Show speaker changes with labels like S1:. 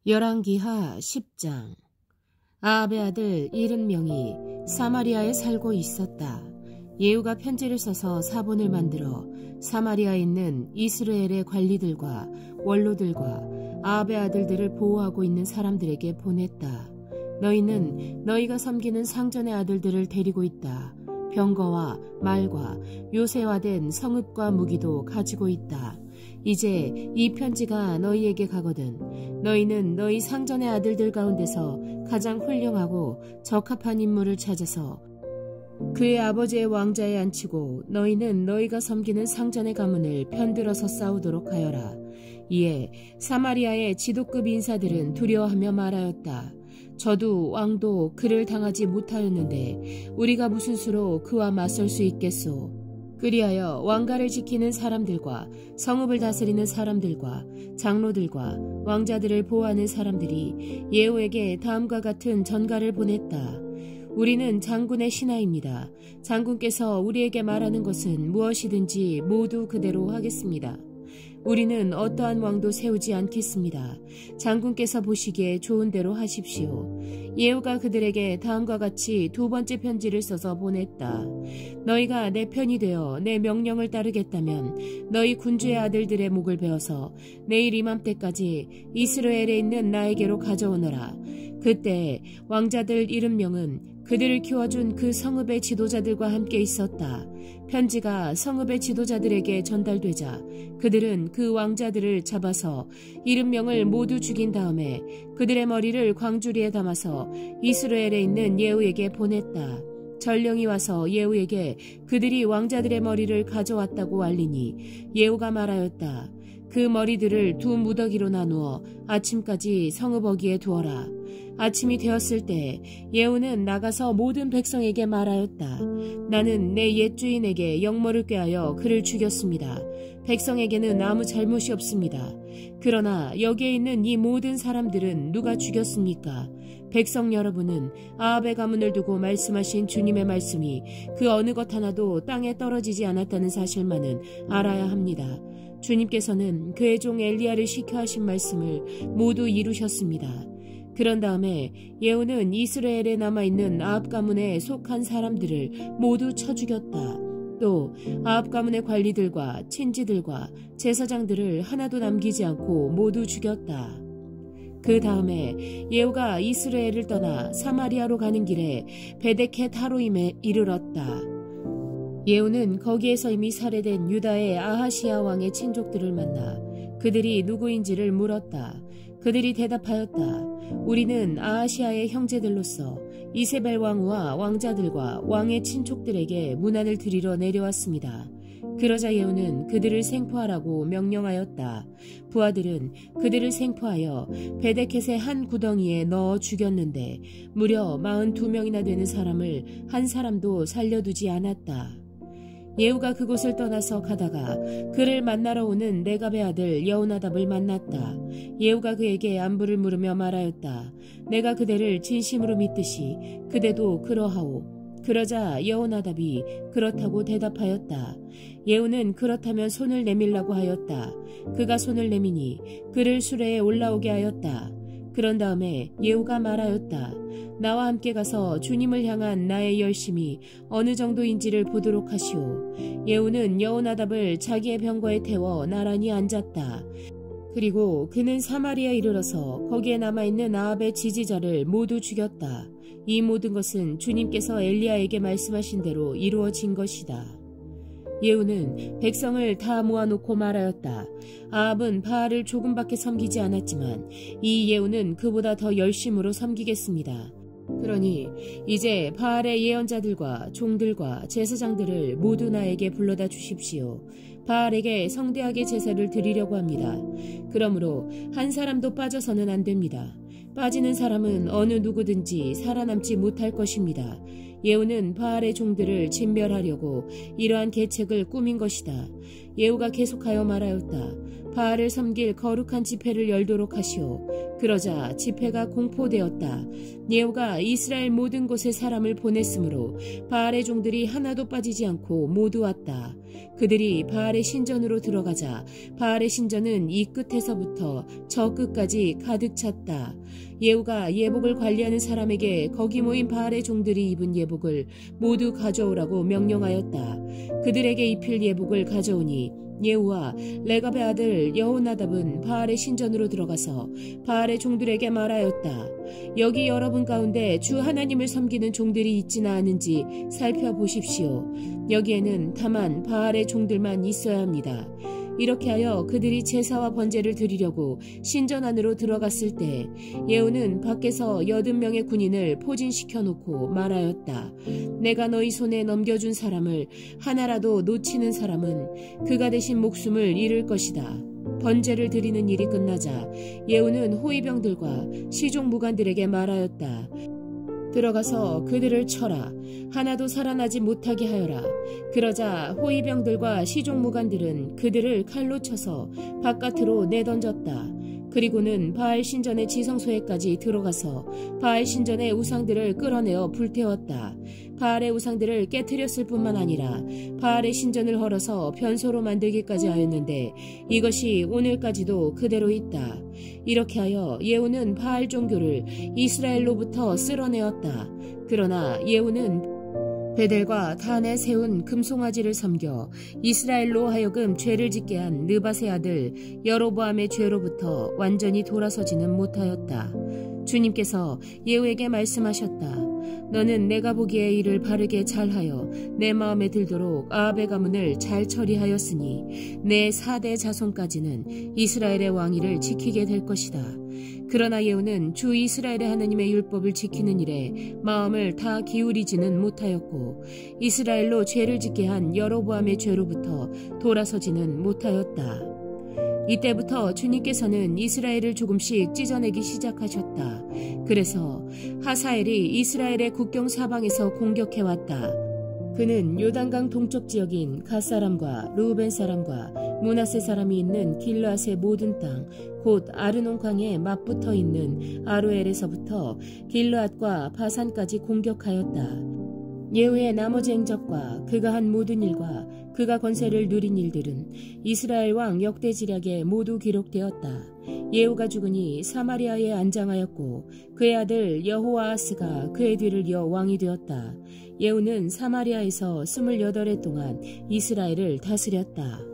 S1: 열왕기하 10장. 아합의 아들 70명이 사마리아에 살고 있었다. 예후가 편지를 써서 사본을 만들어 사마리아에 있는 이스라엘의 관리들과 원로들과 아합의 아들들을 보호하고 있는 사람들에게 보냈다. 너희는 너희가 섬기는 상전의 아들들을 데리고 있다. 병거와 말과 요새화된 성읍과 무기도 가지고 있다. 이제 이 편지가 너희에게 가거든. 너희는 너희 상전의 아들들 가운데서 가장 훌륭하고 적합한 인물을 찾아서 그의 아버지의 왕자에 앉히고 너희는 너희가 섬기는 상전의 가문을 편들어서 싸우도록 하여라. 이에 사마리아의 지도급 인사들은 두려워하며 말하였다. 저도 왕도 그를 당하지 못하였는데 우리가 무슨 수로 그와 맞설 수 있겠소. 그리하여 왕가를 지키는 사람들과 성읍을 다스리는 사람들과 장로들과 왕자들을 보호하는 사람들이 예후에게 다음과 같은 전가를 보냈다. 우리는 장군의 신하입니다. 장군께서 우리에게 말하는 것은 무엇이든지 모두 그대로 하겠습니다. 우리는 어떠한 왕도 세우지 않겠습니다. 장군께서 보시기에 좋은 대로 하십시오. 예후가 그들에게 다음과 같이 두 번째 편지를 써서 보냈다. 너희가 내 편이 되어 내 명령을 따르겠다면 너희 군주의 아들들의 목을 베어서 내일 이맘때까지 이스라엘에 있는 나에게로 가져오너라. 그때 왕자들 70명은 그들을 키워준 그 성읍의 지도자들과 함께 있었다. 편지가 성읍의 지도자들에게 전달되자 그들은 그 왕자들을 잡아서 70명을 모두 죽인 다음에 그들의 머리를 광주리에 담아서 이스라엘에 있는 예후에게 보냈다. 전령이 와서 예후에게 그들이 왕자들의 머리를 가져왔다고 알리니 예후가 말하였다. 그 머리들을 두 무더기로 나누어 아침까지 성읍 어귀에 두어라. 아침이 되었을 때 예후는 나가서 모든 백성에게 말하였다. 나는 내 옛 주인에게 역모를 꾀하여 그를 죽였습니다. 백성에게는 아무 잘못이 없습니다. 그러나 여기에 있는 이 모든 사람들은 누가 죽였습니까? 백성 여러분은 아합의 가문을 두고 말씀하신 주님의 말씀이 그 어느 것 하나도 땅에 떨어지지 않았다는 사실만은 알아야 합니다. 주님께서는 그의 종 엘리야를 시켜 하신 말씀을 모두 이루셨습니다. 그런 다음에 예후는 이스라엘에 남아있는 아합 가문에 속한 사람들을 모두 쳐 죽였다. 또 아합 가문의 관리들과 친지들과 제사장들을 하나도 남기지 않고 모두 죽였다. 그 다음에 예후가 이스라엘을 떠나 사마리아로 가는 길에 베데켓 하로임에 이르렀다. 예후는 거기에서 이미 살해된 유다의 아하시야 왕의 친족들을 만나 그들이 누구인지를 물었다. 그들이 대답하였다. 우리는 아하시아의 형제들로서 이세벨 왕후와 왕자들과 왕의 친족들에게 문안을 드리러 내려왔습니다. 그러자 예후는 그들을 생포하라고 명령하였다. 부하들은 그들을 생포하여 베데켓의 한 구덩이에 넣어 죽였는데 무려 42명이나 되는 사람을 한 사람도 살려두지 않았다. 예후가 그곳을 떠나서 가다가 그를 만나러 오는 네갑의 아들 여호나답을 만났다. 예후가 그에게 안부를 물으며 말하였다. 내가 그대를 진심으로 믿듯이 그대도 그러하오. 그러자 여호나답이 그렇다고 대답하였다. 예후는 그렇다면 손을 내밀라고 하였다. 그가 손을 내미니 그를 수레에 올라오게 하였다. 그런 다음에 예후가 말하였다. 나와 함께 가서 주님을 향한 나의 열심이 어느 정도인지를 보도록 하시오. 예후는 여호나답을 자기의 병거에 태워 나란히 앉았다. 그리고 그는 사마리아에 이르러서 거기에 남아있는 아합의 지지자를 모두 죽였다. 이 모든 것은 주님께서 엘리야에게 말씀하신 대로 이루어진 것이다. 예후는 백성을 다 모아놓고 말하였다. 아합은 바알을 조금밖에 섬기지 않았지만 이 예후는 그보다 더 열심으로 섬기겠습니다. 그러니 이제 바알의 예언자들과 종들과 제사장들을 모두 나에게 불러다 주십시오. 바알에게 성대하게 제사를 드리려고 합니다. 그러므로 한 사람도 빠져서는 안 됩니다. 빠지는 사람은 어느 누구든지 살아남지 못할 것입니다. 예후는 바알의 종들을 진멸하려고 이러한 계책을 꾸민 것이다. 예후가 계속하여 말하였다. 바알을 섬길 거룩한 집회를 열도록 하시오. 그러자 집회가 공포되었다. 예후가 이스라엘 모든 곳에 사람을 보냈으므로 바알의 종들이 하나도 빠지지 않고 모두 왔다. 그들이 바알의 신전으로 들어가자 바알의 신전은 이 끝에서부터 저 끝까지 가득 찼다. 예후가 예복을 관리하는 사람에게 거기 모인 바알의 종들이 입은 예복을 모두 가져오라고 명령하였다. 그들에게 입힐 예복을 가져오니 예후와 레갑의 아들 여호나답은 바알의 신전으로 들어가서 바알의 종들에게 말하였다. 여기 여러분 가운데 주 하나님을 섬기는 종들이 있지는 않은지 살펴보십시오. 여기에는 다만 바알의 종들만 있어야 합니다. 이렇게 하여 그들이 제사와 번제를 드리려고 신전 안으로 들어갔을 때 예후는 밖에서 80명의 군인을 포진시켜 놓고 말하였다. 내가 너희 손에 넘겨준 사람을 하나라도 놓치는 사람은 그가 대신 목숨을 잃을 것이다. 번제를 드리는 일이 끝나자 예후는 호위병들과 시종무관들에게 말하였다. 들어가서 그들을 쳐라. 하나도 살아나지 못하게 하여라. 그러자 호위병들과 시종무관들은 그들을 칼로 쳐서 바깥으로 내던졌다. 그리고는 바알 신전의 지성소에까지 들어가서 바알 신전의 우상들을 끌어내어 불태웠다. 바알의 우상들을 깨뜨렸을 뿐만 아니라 바알의 신전을 헐어서 변소로 만들기까지 하였는데 이것이 오늘까지도 그대로 있다. 이렇게 하여 예후는 바알 종교를 이스라엘로부터 쓸어내었다. 그러나 예후는 베델과 단에 세운 금송아지를 섬겨 이스라엘로 하여금 죄를 짓게 한 느밧의 아들 여로보암의 죄로부터 완전히 돌아서지는 못하였다. 주님께서 예후에게 말씀하셨다. 너는 내가 보기에 이를 바르게 잘하여 내 마음에 들도록 아합의 가문을 잘 처리하였으니 내 4대 자손까지는 이스라엘의 왕위를 지키게 될 것이다. 그러나 예후는 주 이스라엘의 하나님의 율법을 지키는 일에 마음을 다 기울이지는 못하였고 이스라엘로 죄를 짓게 한 여로보암의 죄로부터 돌아서지는 못하였다. 이때부터 주님께서는 이스라엘을 조금씩 찢어내기 시작하셨다. 그래서 하사엘이 이스라엘의 국경 사방에서 공격해왔다. 그는 요단강 동쪽 지역인 갓 사람과 르우벤 사람과 므낫세 사람이 있는 길르앗의 모든 땅, 곧 아르논 강에 맞붙어 있는 아로엘에서부터 길르앗과 바산까지 공격하였다. 예후의 나머지 행적과 그가 한 모든 일과 그가 권세를 누린 일들은 이스라엘 왕 역대지략에 모두 기록되었다. 예후가 죽으니 사마리아에 안장하였고 그의 아들 여호아하스가 그의 뒤를 이어 왕이 되었다. 예후는 사마리아에서 28해 동안 이스라엘을 다스렸다.